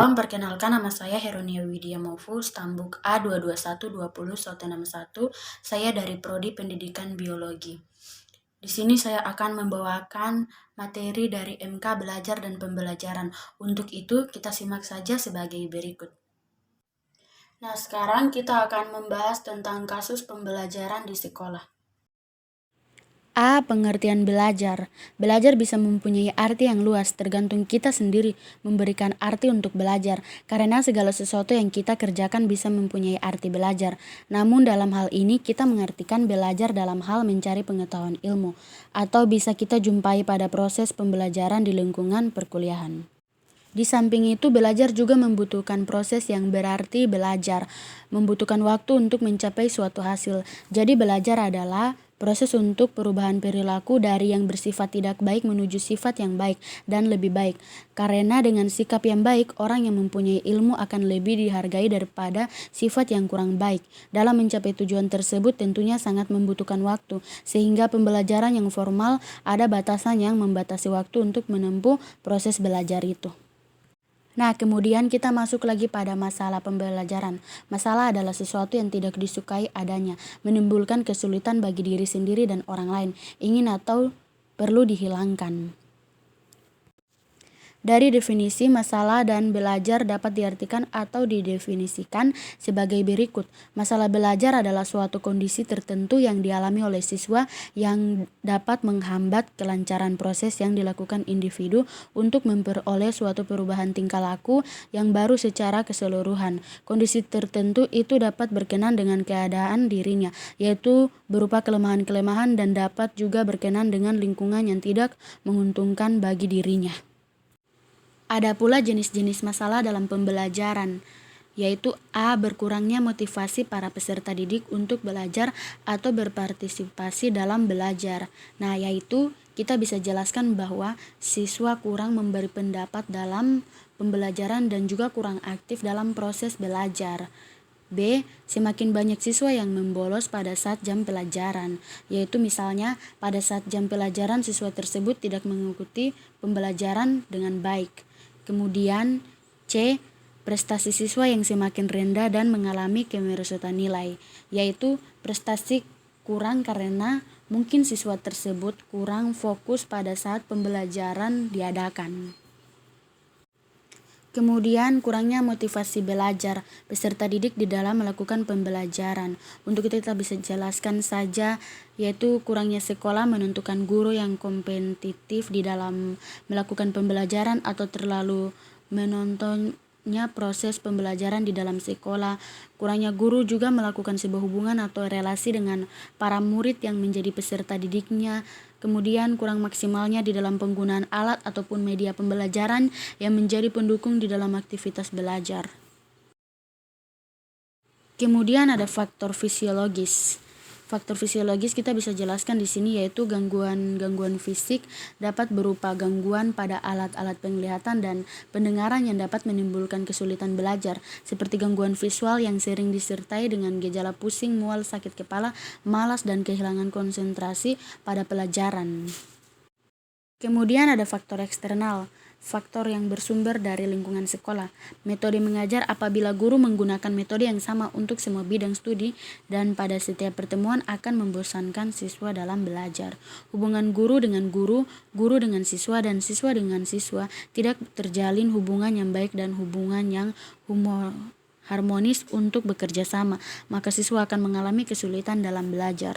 Salam, perkenalkan nama saya Heronia Widya Maufu, Stambuk A22120-161. Saya dari Prodi Pendidikan Biologi. Di sini saya akan membawakan materi dari MK Belajar dan Pembelajaran. Untuk itu, kita simak saja sebagai berikut. Nah, sekarang kita akan membahas tentang kasus pembelajaran di sekolah. A. Pengertian belajar. Belajar bisa mempunyai arti yang luas, tergantung kita sendiri memberikan arti untuk belajar, karena segala sesuatu yang kita kerjakan bisa mempunyai arti belajar. Namun dalam hal ini kita mengartikan belajar dalam hal mencari pengetahuan ilmu, atau bisa kita jumpai pada proses pembelajaran di lingkungan perkuliahan. Di samping itu, belajar juga membutuhkan proses yang berarti belajar, membutuhkan waktu untuk mencapai suatu hasil. Jadi belajar adalah proses untuk perubahan perilaku dari yang bersifat tidak baik menuju sifat yang baik dan lebih baik. Karena dengan sikap yang baik, orang yang mempunyai ilmu akan lebih dihargai daripada sifat yang kurang baik. Dalam mencapai tujuan tersebut tentunya sangat membutuhkan waktu, sehingga pembelajaran yang formal ada batasan yang membatasi waktu untuk menempuh proses belajar itu. Nah, kemudian kita masuk lagi pada masalah pembelajaran. Masalah adalah sesuatu yang tidak disukai adanya, menimbulkan kesulitan bagi diri sendiri dan orang lain, ingin atau perlu dihilangkan. Dari definisi, masalah dan belajar dapat diartikan atau didefinisikan sebagai berikut. Masalah belajar adalah suatu kondisi tertentu yang dialami oleh siswa yang dapat menghambat kelancaran proses yang dilakukan individu untuk memperoleh suatu perubahan tingkah laku yang baru secara keseluruhan. Kondisi tertentu itu dapat berkenan dengan keadaan dirinya, yaitu berupa kelemahan-kelemahan, dan dapat juga berkenan dengan lingkungan yang tidak menguntungkan bagi dirinya. Ada pula jenis-jenis masalah dalam pembelajaran, yaitu A. Berkurangnya motivasi para peserta didik untuk belajar atau berpartisipasi dalam belajar. Nah, yaitu kita bisa jelaskan bahwa siswa kurang memberi pendapat dalam pembelajaran dan juga kurang aktif dalam proses belajar. B. Semakin banyak siswa yang membolos pada saat jam pelajaran, yaitu misalnya pada saat jam pelajaran siswa tersebut tidak mengikuti pembelajaran dengan baik. Kemudian C. Prestasi siswa yang semakin rendah dan mengalami kemerosotan nilai, yaitu prestasi kurang karena mungkin siswa tersebut kurang fokus pada saat pembelajaran diadakan. Kemudian kurangnya motivasi belajar peserta didik di dalam melakukan pembelajaran. Untuk itu kita bisa jelaskan saja, yaitu kurangnya sekolah menentukan guru yang kompetitif di dalam melakukan pembelajaran atau terlalu menontonnya proses pembelajaran di dalam sekolah. Kurangnya guru juga melakukan sebuah hubungan atau relasi dengan para murid yang menjadi peserta didiknya. Kemudian kurang maksimalnya di dalam penggunaan alat ataupun media pembelajaran yang menjadi pendukung di dalam aktivitas belajar. Kemudian ada faktor fisiologis. Faktor fisiologis kita bisa jelaskan di sini, yaitu gangguan fisik dapat berupa gangguan pada alat-alat penglihatan dan pendengaran yang dapat menimbulkan kesulitan belajar, seperti gangguan visual yang sering disertai dengan gejala pusing, mual, sakit kepala, malas, dan kehilangan konsentrasi pada pelajaran. Kemudian ada faktor eksternal, faktor yang bersumber dari lingkungan sekolah. Metode mengajar apabila guru menggunakan metode yang sama untuk semua bidang studi dan pada setiap pertemuan akan membosankan siswa dalam belajar. Hubungan guru dengan guru, guru dengan siswa, dan siswa dengan siswa tidak terjalin hubungan yang baik dan hubungan yang harmonis untuk bekerja sama, maka siswa akan mengalami kesulitan dalam belajar.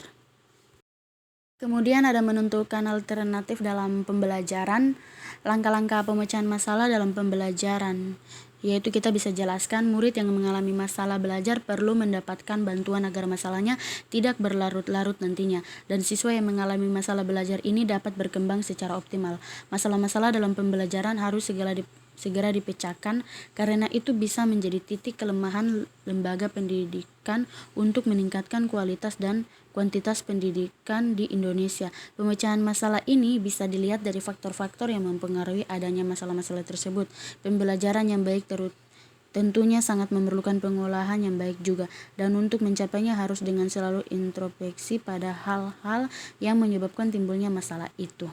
Kemudian ada menentukan alternatif dalam pembelajaran, langkah-langkah pemecahan masalah dalam pembelajaran, yaitu kita bisa jelaskan murid yang mengalami masalah belajar perlu mendapatkan bantuan agar masalahnya tidak berlarut-larut nantinya, dan siswa yang mengalami masalah belajar ini dapat berkembang secara optimal. Masalah-masalah dalam pembelajaran harus segera dipecahkan karena itu bisa menjadi titik kelemahan lembaga pendidikan untuk meningkatkan kualitas dan kuantitas pendidikan di Indonesia. Pemecahan masalah ini bisa dilihat dari faktor-faktor yang mempengaruhi adanya masalah-masalah tersebut. Pembelajaran yang baik tentunya sangat memerlukan pengolahan yang baik juga, dan untuk mencapainya harus dengan selalu introspeksi pada hal-hal yang menyebabkan timbulnya masalah itu.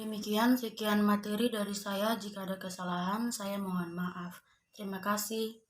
Demikian sekian materi dari saya. Jika ada kesalahan, saya mohon maaf. Terima kasih.